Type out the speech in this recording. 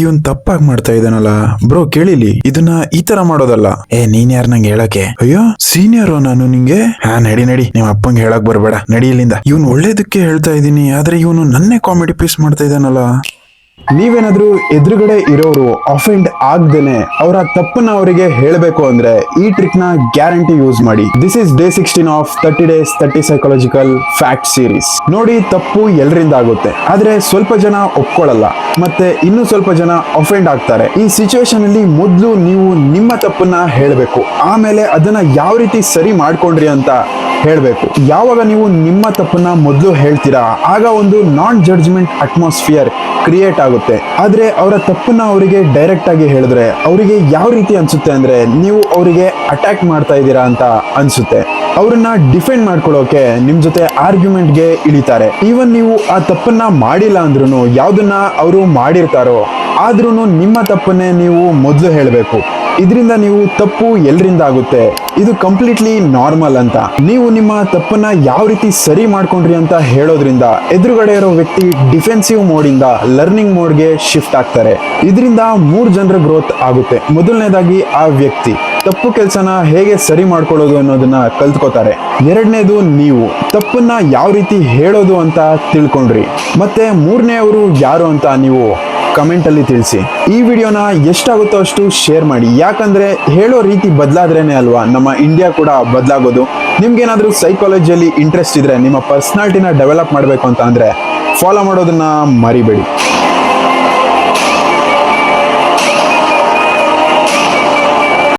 ಇವನ್ ತಪ್ಪಾಗಿ ಮಾಡ್ತಾ ಇದ್ದಾನಲ್ಲ ಬ್ರೋ, ಕೇಳಿಲಿ ಇದನ್ನ ಈ ತರ ಮಾಡೋದಲ್ಲ. ನೀನ್ ಯಾರು ನಂಗೆ ಹೇಳಕ್ಕೆ? ಅಯ್ಯೋ ಸೀನಿಯರ್ ನಾನು ನಿಂಗೆ. ನಡಿ ನಡಿ, ನಿಮ್ ಅಪ್ಪಂಗೆ ಹೇಳಕ್ ಬರ್ಬೇಡ, ನಡಿ ಇಲ್ಲಿಂದ. ಇವನ್ ಒಳ್ಳೇದಕ್ಕೆ ಹೇಳ್ತಾ ಇದೀನಿ, ಆದ್ರೆ ಇವನು ನನ್ನೇ ಕಾಮಿಡಿ ಪೀಸ್ ಮಾಡ್ತಾ ಇದ್ದಾನಲ್ಲ. ನೀವೇನಾದ್ರೂ ಎದುರುಗಡೆ ಇರೋರು ಅಫೆಂಡ್ ಆಗ್ದೇನೆ ಅವರ ತಪ್ಪನ್ನ ಅವರಿಗೆ ಹೇಳಬೇಕು ಅಂದ್ರೆ ಈ ಟ್ರಿಕ್ ನ ಗ್ಯಾರಂಟಿ ಯೂಸ್ ಮಾಡಿ. This is day 16 of 30 days 30 psychological fact series. ನೋಡಿ, ತಪ್ಪು ಎಲ್ಲರಿಂದ ಆಗುತ್ತೆ, ಆದ್ರೆ ಸ್ವಲ್ಪ ಜನ ಒಪ್ಕೊಳ್ಳಲ್ಲ, ಮತ್ತೆ ಇನ್ನು ಸ್ವಲ್ಪ ಜನ ಅಫೆಂಡ್ ಆಗ್ತಾರೆ. ಈ ಸಿಚುವೇಶನ್ ಅಲ್ಲಿ ಮೊದಲು ನೀವು ನಿಮ್ಮ ತಪ್ಪನ್ನ ಹೇಳಬೇಕು, ಆಮೇಲೆ ಅದನ್ನ ಯಾವ ರೀತಿ ಸರಿ ಮಾಡ್ಕೊಂಡ್ರಿ ಅಂತ ಹೇಳ್ಬೇಕು. ಯಾವಾಗ ನೀವು ನಿಮ್ಮ ತಪ್ಪನ್ನ ಮೊದಲು ಹೇಳ್ತೀರಾ, ಆಗ ಒಂದು ನಾನ್ ಜಡ್ಜ್ಮೆಂಟ್ ಅಟ್ಮಾಸ್ಫಿಯರ್ ಕ್ರಿಯೇಟ್ ಆಗುತ್ತೆ. ಆದ್ರೆ ಅವರ ತಪ್ಪನ್ನ ಅವರಿಗೆ ಡೈರೆಕ್ಟ್ ಆಗಿ ಹೇಳಿದ್ರೆ ಅವರಿಗೆ ಯಾವ ರೀತಿ ಅನ್ಸುತ್ತೆ ಅಂದ್ರೆ ನೀವು ಅವರಿಗೆ ಅಟ್ಯಾಕ್ ಮಾಡ್ತಾ ಇದ್ದೀರಾ ಅಂತ ಅನ್ಸುತ್ತೆ. ಅವ್ರನ್ನ ಡಿಫೆಂಡ್ ಮಾಡ್ಕೊಳ್ಳೋಕೆ ನಿಮ್ ಜೊತೆ ಆರ್ಗ್ಯುಮೆಂಟ್ಗೆ ಇಳಿತಾರೆ. ಈವನ್ ನೀವು ಆ ತಪ್ಪನ್ನ ಮಾಡಿಲ್ಲ ಅಂದ್ರೂ, ಯಾವ್ದನ್ನ ಅವರು ಮಾಡಿರ್ತಾರೋ ಆದ್ರೂ ನಿಮ್ಮ ತಪ್ಪನ್ನೇ ನೀವು ಮೊದಲು ಹೇಳಬೇಕು. ಇದರಿಂದ ನೀವು ತಪ್ಪು ಎಲ್ಲರಿಂದ ಆಗುತ್ತೆ, ಇದು ಕಂಪ್ಲೀಟ್ಲಿ ನಾರ್ಮಲ್ ಅಂತ. ನೀವು ನಿಮ್ಮ ತಪ್ಪನ್ನ ಯಾವ ರೀತಿ ಸರಿ ಮಾಡ್ಕೊಂಡ್ರಿ ಅಂತ ಹೇಳೋದ್ರಿಂದ ಎದುರುಗಡೆ ಇರೋ ವ್ಯಕ್ತಿ ಡಿಫೆನ್ಸಿವ್ ಮೋಡ್ ಇಂದ ಲರ್ನಿಂಗ್ ಮೋಡ್ಗೆ ಶಿಫ್ಟ್ ಆಗ್ತಾರೆ. ಇದರಿಂದ 3 ಜನರ ಗ್ರೋತ್ ಆಗುತ್ತೆ. ಮೊದಲನೇದಾಗಿ ಆ ವ್ಯಕ್ತಿ ತಪ್ಪು ಕೆಲಸನ ಹೇಗೆ ಸರಿ ಮಾಡ್ಕೊಳ್ಳೋದು ಅನ್ನೋದನ್ನ ಕಲ್ತ್ಕೋತಾರೆ. ಎರಡನೇದು, ನೀವು ತಪ್ಪನ್ನ ಯಾವ ರೀತಿ ಹೇಳೋದು ಅಂತ ತಿಳ್ಕೊಂಡ್ರಿ. ಮತ್ತೆ ಮೂರನೇವರು ಯಾರು ಅಂತ ನೀವು ಕಮೆಂಟ್ ಅಲ್ಲಿ ತಿಳಿಸಿ. ಈ ವಿಡಿಯೋನ ಎಷ್ಟಾಗುತ್ತೋ ಅಷ್ಟು ಶೇರ್ ಮಾಡಿ, ಯಾಕಂದ್ರೆ ಹೇಳೋ ರೀತಿ ಬದಲಾದ್ರೇನೆ ಅಲ್ವಾ ನಮ್ಮ ಇಂಡಿಯಾ ಕೂಡ ಬದಲಾಗೋದು. ನಿಮ್ಗೇನಾದ್ರೂ ಸೈಕಾಲಜಿಯಲ್ಲಿ ಇಂಟ್ರೆಸ್ಟ್ ಇದ್ರೆ, ನಿಮ್ಮ ಪರ್ಸನಾಲಿಟಿನ ಡೆವಲಪ್ ಮಾಡಬೇಕು ಅಂತ ಅಂದ್ರೆ ಫಾಲೋ ಮಾಡೋದನ್ನ ಮರಿಬೇಡಿ.